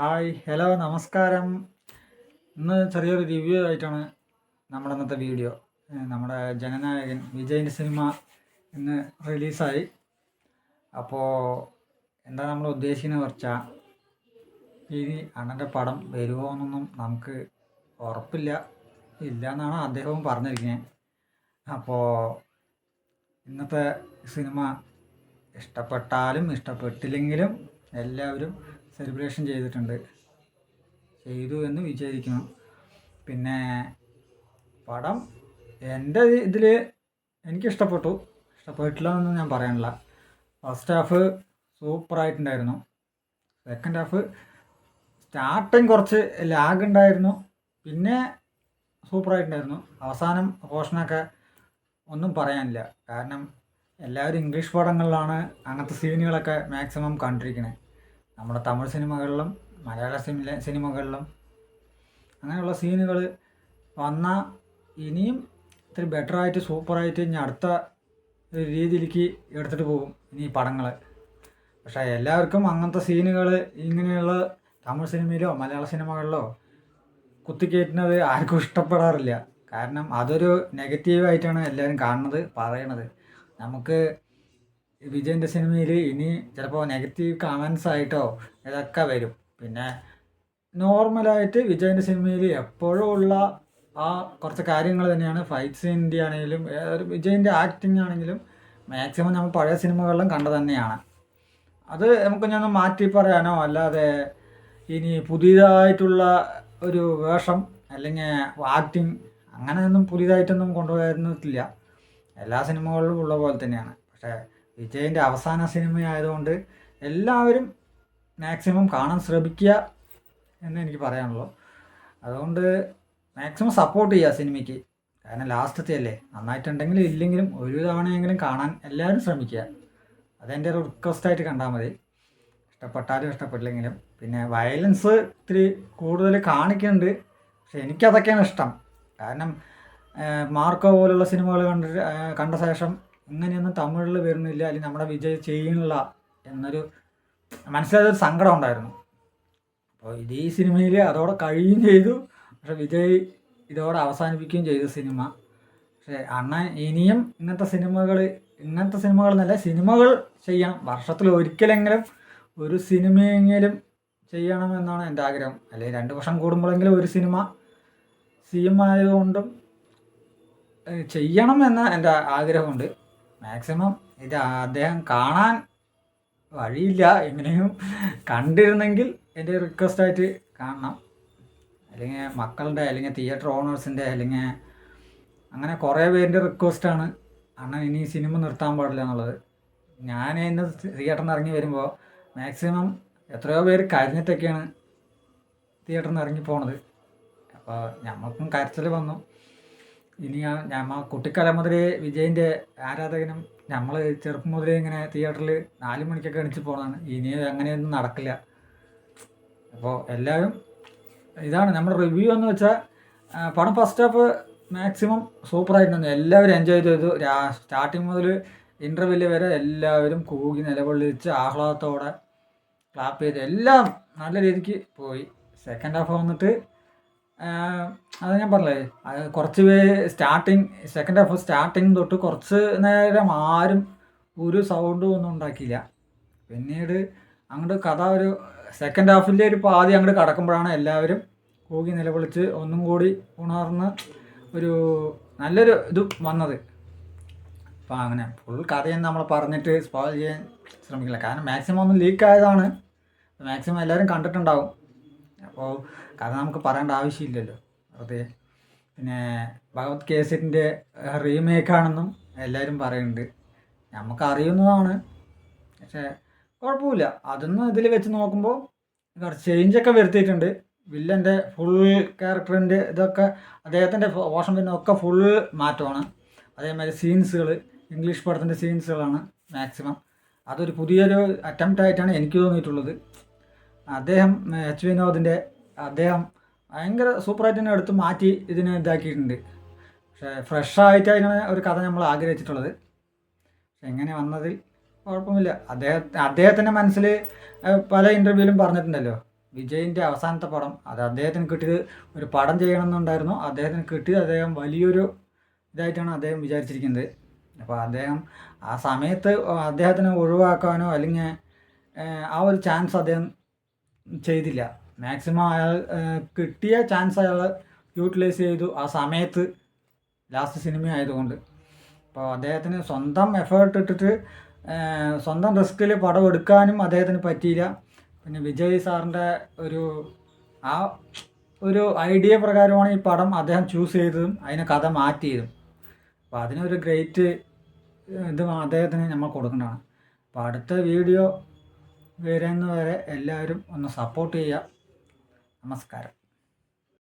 Hi hello നമസ്കാരം. ഇന്ന് ചെറിയൊരു റിവ്യൂ ആയിട്ടാണ് നമ്മുടെ ഇന്നത്തെ വീഡിയോ. നമ്മുടെ ജനനായകൻ വിജയിൻ്റെ സിനിമ ഇന്ന് റിലീസായി. അപ്പോൾ എന്താ നമ്മൾ ഉദ്ദേശിക്കുന്നത് വെച്ചാൽ, ഇനി അണ്ണൻ്റെ പടം വരുമോ എന്നൊന്നും നമുക്ക് ഉറപ്പില്ല, ഇല്ല എന്നാണ് അദ്ദേഹവും പറഞ്ഞിരിക്കുന്നത്. അപ്പോൾ ഇന്നത്തെ സിനിമ ഇഷ്ടപ്പെട്ടാലും ഇഷ്ടപ്പെട്ടില്ലെങ്കിലും എല്ലാവരും സെലിബ്രേഷൻ ചെയ്തു എന്ന് വിചാരിക്കുന്നു. പിന്നെ പടം എൻ്റെ ഇതിൽ എനിക്കിഷ്ടപ്പെട്ടു, ഇഷ്ടപ്പെട്ടില്ല എന്നൊന്നും ഞാൻ പറയാനില്ല. ഫസ്റ്റ് ഹാഫ് സൂപ്പറായിട്ടുണ്ടായിരുന്നു. സെക്കൻഡ് ഹാഫ് സ്റ്റാർട്ടിങ് കുറച്ച് ലാഗ് ഉണ്ടായിരുന്നു, പിന്നെ സൂപ്പറായിട്ടുണ്ടായിരുന്നു. അവസാനം പോർഷനൊക്കെ ഒന്നും പറയാനില്ല. കാരണം എല്ലാവരും ഇംഗ്ലീഷ് പടങ്ങളിലാണ് അങ്ങനത്തെ സീനുകളൊക്കെ മാക്സിമം കണ്ടിരിക്കുന്നത്. നമ്മുടെ തമിഴ് സിനിമകളിലും മലയാള സിനിമകളിലും അങ്ങനെയുള്ള സീനുകൾ വന്നാൽ ഇനിയും ഇത്തിരി ബെറ്ററായിട്ട് സൂപ്പറായിട്ട് ഇനി അടുത്ത ഒരു രീതിയിലേക്ക് എടുത്തിട്ട് പോകും ഇനി പടങ്ങൾ. പക്ഷേ എല്ലാവർക്കും അങ്ങനത്തെ സീനുകൾ ഇങ്ങനെയുള്ള തമിഴ് സിനിമയിലോ മലയാള സിനിമകളിലോ കുത്തിക്കയറ്റുന്നത് ആർക്കും ഇഷ്ടപ്പെടാറില്ല. കാരണം അതൊരു നെഗറ്റീവായിട്ടാണ് എല്ലാവരും കാണുന്നത്, പറയണത്. നമുക്ക് വിജയൻ്റെ സിനിമയിൽ ഇനി ചിലപ്പോൾ നെഗറ്റീവ് കമൻസ് ആയിട്ടോ ഇതൊക്കെ വരും. പിന്നെ നോർമലായിട്ട് വിജയൻ്റെ സിനിമയിൽ എപ്പോഴും ഉള്ള ആ കുറച്ച് കാര്യങ്ങൾ തന്നെയാണ്. ഫൈറ്റ് സീനിൻ്റെ ആണെങ്കിലും വിജയൻ്റെ ആക്ടിങ് ആണെങ്കിലും മാക്സിമം നമ്മൾ പഴയ സിനിമകളിലും കണ്ടത് തന്നെയാണ്. അത് നമുക്ക് ഞാൻ മാറ്റി പറയാനോ അല്ലാതെ ഇനി പുതിയതായിട്ടുള്ള ഒരു വേഷം അല്ലെങ്കിൽ ആക്ടിങ് അങ്ങനെയൊന്നും പുതിയതായിട്ടൊന്നും കൊണ്ടുവരുന്നിട്ടില്ല. എല്ലാ സിനിമകളിലും ഉള്ള പോലെ തന്നെയാണ്. പക്ഷേ വിജയൻ്റെ അവസാന സിനിമയായതുകൊണ്ട് എല്ലാവരും മാക്സിമം കാണാൻ ശ്രമിക്കുക എന്ന് എനിക്ക് പറയാനുള്ളൂ. അതുകൊണ്ട് മാക്സിമം സപ്പോർട്ട് ചെയ്യുക സിനിമയ്ക്ക്. കാരണം ലാസ്റ്റത്തെ അല്ലേ, നന്നായിട്ടുണ്ടെങ്കിലും ഇല്ലെങ്കിലും ഒരു തവണയെങ്കിലും കാണാൻ എല്ലാവരും ശ്രമിക്കുക. അതെൻ്റെ ഒരു റിക്വസ്റ്റായിട്ട് കണ്ടാൽ മതി, ഇഷ്ടപ്പെട്ടാലും ഇഷ്ടപ്പെട്ടില്ലെങ്കിലും. പിന്നെ വയലൻസ് ഇത്തിരി കൂടുതൽ കാണിക്കുന്നുണ്ട്, പക്ഷെ എനിക്കതൊക്കെയാണ് ഇഷ്ടം. കാരണം മാർക്കോ പോലുള്ള സിനിമകൾ കണ്ട ശേഷം ഇങ്ങനെയൊന്നും തമിഴിൽ വരുന്നില്ല, അല്ലെങ്കിൽ നമ്മുടെ വിജയ് ചെയ്യണില്ല എന്നൊരു മനസ്സിലായൊരു സങ്കടം ഉണ്ടായിരുന്നു. അപ്പോൾ ഇത് ഈ സിനിമയിൽ അതോടെ കഴിയുകയും ചെയ്തു. പക്ഷെ വിജയ് ഇതോടെ അവസാനിപ്പിക്കുകയും ചെയ്തു സിനിമ. പക്ഷേ അണ്ണൻ ഇനിയും ഇങ്ങനത്തെ സിനിമകൾ എന്നല്ല, സിനിമകൾ ചെയ്യണം. വർഷത്തിൽ ഒരിക്കലെങ്കിലും ഒരു സിനിമയെങ്കിലും ചെയ്യണമെന്നാണ് എൻ്റെ ആഗ്രഹം. അല്ലെങ്കിൽ 2 വർഷം കൂടുമ്പോഴെങ്കിലും ഒരു സിനിമ CM ആയതുകൊണ്ടും ചെയ്യണം എന്ന എൻ്റെ ആഗ്രഹമുണ്ട്. മാക്സിമം ഇത് അദ്ദേഹം കാണാൻ വഴിയില്ല, എങ്ങനെയും കണ്ടിരുന്നെങ്കിൽ എൻ്റെ റിക്വസ്റ്റായിട്ട് കാണണം. അല്ലെങ്കിൽ മക്കളുടെ, അല്ലെങ്കിൽ തിയേറ്റർ ഓണേഴ്സിൻ്റെ, അല്ലെങ്കിൽ അങ്ങനെ കുറേ പേരുടെ റിക്വസ്റ്റാണ് അണ്ണൻ ഇനി സിനിമ നിർത്താൻ പാടില്ല എന്നുള്ളത്. ഞാൻ ഇന്ന് തിയേറ്ററിൽ നിന്ന് ഇറങ്ങി വരുമ്പോൾ മാക്സിമം എത്രയോ പേര് കരഞ്ഞിട്ടൊക്കെയാണ് തിയേറ്ററിൽ നിന്ന് ഇറങ്ങി പോണത്. അപ്പോൾ ഞമ്മൾക്കും കരച്ചിൽ വന്നു. ഇനി ഞമ്മ കുട്ടിക്കാലം മുതലേ വിജയിൻ്റെ ആരാധകനും, നമ്മൾ ചെറുപ്പം മുതലേ ഇങ്ങനെ തിയേറ്ററിൽ 4 മണിക്കൊക്കെ എണിച്ച് പോകുന്നതാണ്. ഇനി അങ്ങനെയൊന്നും നടക്കില്ല. അപ്പോൾ എല്ലാവരും ഇതാണ് നമ്മുടെ റിവ്യൂ എന്ന് വെച്ചാൽ, പടം ഫസ്റ്റ് ഹാഫ് മാക്സിമം സൂപ്പറായിട്ടുണ്ടായിരുന്നു. എല്ലാവരും എൻജോയ് ചെയ്തു. സ്റ്റാർട്ടിങ് മുതൽ ഇൻ്റർവെല്ല് വരെ എല്ലാവരും കൂകി നിലകൊള്ളിച്ച് ആഹ്ലാദത്തോടെ ക്ലാപ്പ് ചെയ്ത് എല്ലാം നല്ല രീതിക്ക് പോയി. സെക്കൻഡ് ഹാഫ് വന്നിട്ട് അത് ഞാൻ പറഞ്ഞില്ലേ, അത് കുറച്ച് സെക്കൻഡ് ഹാഫ് സ്റ്റാർട്ടിങ് തൊട്ട് കുറച്ച് നേരം ആരും ഒരു സൗണ്ടും ഒന്നും ഉണ്ടാക്കിയില്ല. പിന്നീട് അങ്ങോട്ട് കഥ ഒരു സെക്കൻഡ് ഹാഫിൻ്റെ ഒരു പാതി അങ്ങോട്ട് കടക്കുമ്പോഴാണ് എല്ലാവരും കൂകി നിലവിളിച്ച് ഒന്നും കൂടി ഉണർന്ന് ഒരു നല്ലൊരു ഇത് വന്നത്. അപ്പോൾ അങ്ങനെ ഫുൾ കഥയും നമ്മൾ പറഞ്ഞിട്ട് സ്പോയിൽ ചെയ്യാൻ ശ്രമിക്കില്ല. കാരണം മാക്സിമം ഒന്ന് ലീക്കായതാണ്, മാക്സിമം എല്ലാവരും കണ്ടിട്ടുണ്ടാവും. അപ്പോൾ കഥ നമുക്ക് പറയേണ്ട ആവശ്യമില്ലല്ലോ വെറുതെ. പിന്നെ ഭഗവത് കേസരിൻ്റെ റീമേക്കാണെന്നും എല്ലാവരും പറയുന്നുണ്ട്. നമുക്ക് അറിയുന്നതാണ്, പക്ഷേ കുഴപ്പമില്ല. അതൊന്നും ഇതിൽ വെച്ച് നോക്കുമ്പോൾ കുറച്ച് ചേഞ്ചൊക്കെ വരുത്തിയിട്ടുണ്ട്. വില്ലൻ്റെ ഫുൾ ക്യാരക്ടറിൻ്റെ ഇതൊക്കെ, അദ്ദേഹത്തിൻ്റെ പോഷൻ പിന്നെ ഒക്കെ ഫുൾ മാറ്റമാണ്. അതേമാതിരി സീൻസുകൾ ഇംഗ്ലീഷ് പടത്തിൻ്റെ സീൻസുകളാണ് മാക്സിമം. അതൊരു പുതിയൊരു അറ്റംപ്റ്റ് ആയിട്ടാണ് എനിക്ക് തോന്നിയിട്ടുള്ളത്. അദ്ദേഹം വിനോദിൻ്റെ അദ്ദേഹം ഭയങ്കര സൂപ്പറായിട്ട് തന്നെ എടുത്ത് മാറ്റി ഇതിനെ ഇതാക്കിയിട്ടുണ്ട്. പക്ഷേ ഫ്രഷായിട്ടാണ് ഒരു കഥ നമ്മൾ ആഗ്രഹിച്ചിട്ടുള്ളത്. പക്ഷെ എങ്ങനെ വന്നതിൽ കുഴപ്പമില്ല. അദ്ദേഹത്തിൻ്റെ മനസ്സിൽ പല ഇൻ്റർവ്യൂവിലും പറഞ്ഞിട്ടുണ്ടല്ലോ, വിജയിൻ്റെ അവസാനത്തെ പടം. അത് അദ്ദേഹത്തിന് കിട്ടിയത് ഒരു പടം ചെയ്യണമെന്നുണ്ടായിരുന്നു. അദ്ദേഹത്തിന് കിട്ടിയത് അദ്ദേഹം വലിയൊരു ഇതായിട്ടാണ് അദ്ദേഹം വിചാരിച്ചിരിക്കുന്നത്. അപ്പോൾ അദ്ദേഹം ആ സമയത്ത് അദ്ദേഹത്തിനെ ഒഴിവാക്കാനോ അല്ലെങ്കിൽ ആ ഒരു ചാൻസ് അദ്ദേഹം ചെയ്തില്ല. മാക്സിമം അയാൾ കിട്ടിയ ചാൻസ് അയാൾ യൂട്ടിലൈസ് ചെയ്തു ആ സമയത്ത്, ലാസ്റ്റ് സിനിമ ആയതുകൊണ്ട്. അപ്പോൾ അദ്ദേഹത്തിന് സ്വന്തം എഫേർട്ട് ഇട്ടിട്ട് സ്വന്തം റിസ്കിൽ പടം എടുക്കാനും അദ്ദേഹത്തിന് പറ്റിയില്ല. പിന്നെ വിജയ് സാറിൻ്റെ ആ ഒരു ഐഡിയ പ്രകാരമാണ് ഈ പടം അദ്ദേഹം ചൂസ് ചെയ്തതും അതിനെ കഥ മാറ്റിയതും. അപ്പോൾ അതിനൊരു ഗ്രേറ്റ് ഇത് അദ്ദേഹത്തിന് നമ്മൾ കൊടുക്കേണ്ടതാണ്. അപ്പോൾ അടുത്ത വീഡിയോ വരുന്നവരെ എല്ലാവരും ഒന്ന് സപ്പോർട്ട് ചെയ്യുക. നമസ്കാരം.